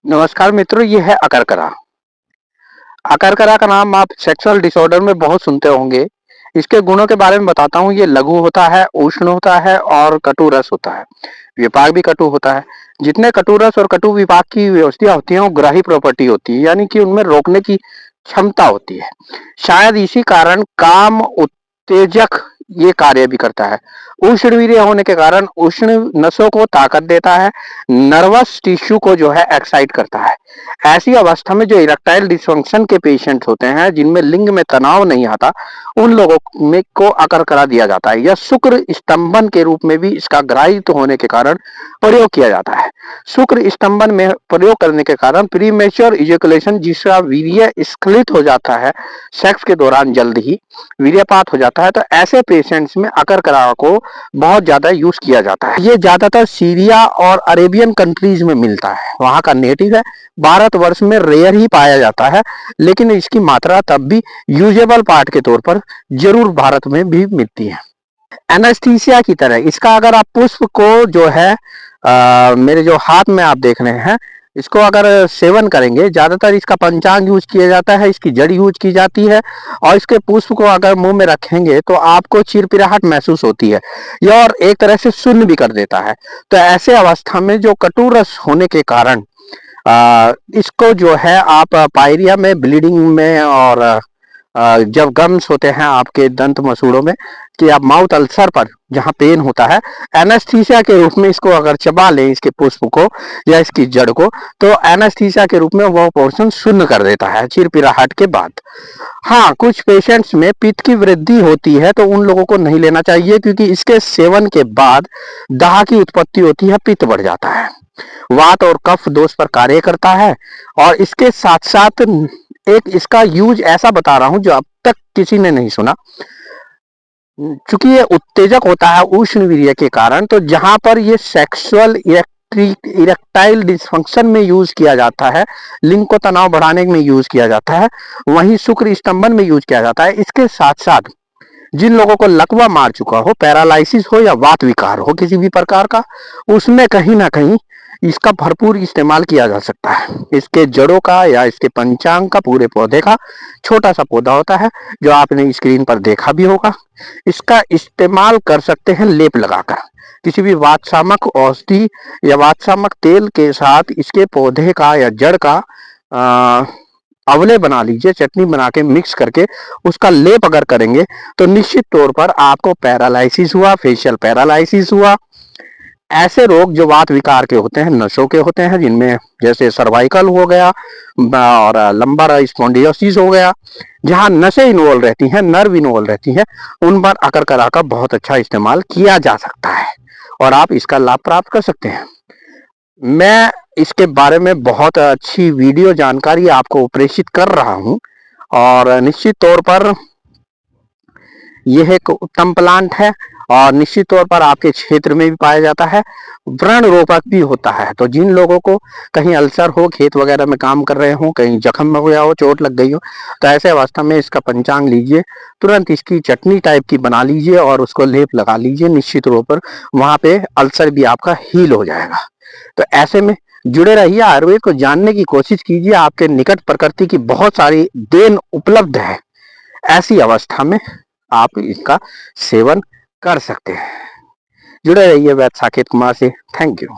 नमस्कार मित्रों, ये है अकरकरा। अकरकरा का नाम आप सेक्सुअल डिसऑर्डर में बहुत सुनते होंगे। इसके गुणों के बारे में बताता हूँ। ये लघु होता है, उष्ण होता है और कटु रस होता है। विपाक भी कटु होता है। जितने कटु रस और कटु विपाक की व्यवस्था होती है वो ग्राही प्रॉपर्टी होती है, यानी कि उनमें रोकने की क्षमता होती है। शायद इसी कारण काम उत्तेजक ये कार्य भी करता है। उष्ण वीर्य होने के कारण उष्ण नसों को ताकत देता है, नर्वस टिश्यू को जो है एक्साइट करता है। ऐसी अवस्था में जो इरेक्टाइल डिसफंक्शन के पेशेंट होते हैं, जिनमें लिंग में तनाव नहीं आता, उन लोगों में को अकर करा दिया जाता है। यह शुक्र स्तंभन के रूप में भी इसका ग्राहित होने के कारण प्रयोग किया जाता है। शुक्र स्तंभन में प्रयोग करने के कारण प्रीमेच्योर इजैकुलेशन, जिसका वीर्य स्खलित हो जाता है, सेक्स के दौरान जल्द ही वीर्यपात हो जाता है, तो ऐसे पेशेंट्स में अकर करा को बहुत ज्यादा यूज किया जाता है। ये ज्यादातर सीरिया और अरेबियन कंट्रीज में मिलता है, वहां का नेटिव है। भारतवर्ष में रेयर ही पाया जाता है, लेकिन इसकी मात्रा तब भी यूजेबल पार्ट के तौर पर जरूर भारत में भी मिलती है। एनेस्थीसिया की तरह इसका अगर आप पुष्प को जो है मेरे जो हाथ में आप देख रहे हैं, इसको अगर सेवन करेंगे, ज्यादातर इसका पंचांग यूज किया जाता है, इसकी जड़ यूज की जाती है, और इसके पुष्प को अगर मुंह में रखेंगे तो आपको चिरपिराहट महसूस होती है, यह और एक तरह से शून्य भी कर देता है। तो ऐसे अवस्था में जो कटुरस होने के कारण इसको जो है आप पायरिया में, ब्लीडिंग में, और जब गम्स होते हैं आपके दंत मसूड़ों में, कि आप माउथ अल्सर पर जहां पेन होता है, एनेस्थीसिया के रूप में इसको अगर चबा लें, इसके पुष्प को या इसकी जड़ को, तो एनेस्थीसिया के रूप में वो पोर्शन शून्य कर देता है चिरपिराहट के बाद। हाँ, कुछ पेशेंट्स में पित्त की वृद्धि होती है, तो उन लोगों को नहीं लेना चाहिए, क्योंकि इसके सेवन के बाद दाह की उत्पत्ति होती है, पित्त बढ़ जाता है। वात और कफ दोष पर कार्य करता है। और इसके साथ साथ एक इसका यूज ऐसा बता रहा हूं जो अब तक किसी ने नहीं सुना। चूंकि ये उत्तेजक होता है उष्ण वीर्य के कारण, तो जहां पर ये सेक्सुअल इरेक्टाइल डिसफंक्शन में यूज किया जाता है, लिंग को तनाव बढ़ाने में यूज किया जाता है, वहीं शुक्र स्तंभन में यूज किया जाता है। इसके साथ साथ जिन लोगों को लकवा मार चुका हो, पैरालाइसिस हो या वात विकार हो किसी भी प्रकार का, उसमें कहीं ना कहीं इसका भरपूर इस्तेमाल किया जा सकता है। इसके जड़ों का या इसके पंचांग का, पूरे पौधे का छोटा सा पौधा होता है जो आपने स्क्रीन पर देखा भी होगा। इसका इस्तेमाल कर सकते हैं लेप लगाकर, किसी भी वातशामक औषधि या वातशामक तेल के साथ इसके पौधे का या जड़ का अवले बना लीजिए, चटनी बना के मिक्स करके उसका लेप अगर करेंगे, तो निश्चित तौर पर आपको पैरालाइसिस हुआ, फेशियल पैरालाइसिस हुआ, ऐसे रोग जो वात विकार के होते हैं, नसों के होते हैं, जिनमें जैसे सर्वाइकल हो गया और लंबर स्पॉन्डिलोसिस हो गया, जहां नसें इन्वॉल्व रहती हैं, नर्व इन्वॉल्व रहती हैं, उन पर अकरकरा का बहुत अच्छा इस्तेमाल किया जा सकता है और आप इसका लाभ प्राप्त कर सकते हैं। मैं इसके बारे में बहुत अच्छी वीडियो जानकारी आपको प्रेषित कर रहा हूं, और निश्चित तौर पर यह एक उत्तम प्लांट है और निश्चित तौर पर आपके क्षेत्र में भी पाया जाता है। व्रण रोपक भी होता है, तो जिन लोगों को कहीं अल्सर हो, खेत वगैरह में काम कर रहे हो, कहीं जख्म हो गया हो, चोट लग गई हो, तो ऐसे अवस्था में इसका पंचांग लीजिए, तुरंत इसकी चटनी टाइप की बना लीजिए और उसको लेप लगा लीजिए। निश्चित रूप पर वहां पे अल्सर भी आपका हील हो जाएगा। तो ऐसे में जुड़े रहिए, आयुर्वेद को जानने की कोशिश कीजिए। आपके निकट प्रकृति की बहुत सारी देन उपलब्ध है। ऐसी अवस्था में आप इसका सेवन कर सकते हैं। जुड़े रहिए वैद्य साकेत कुमार से। Thank you.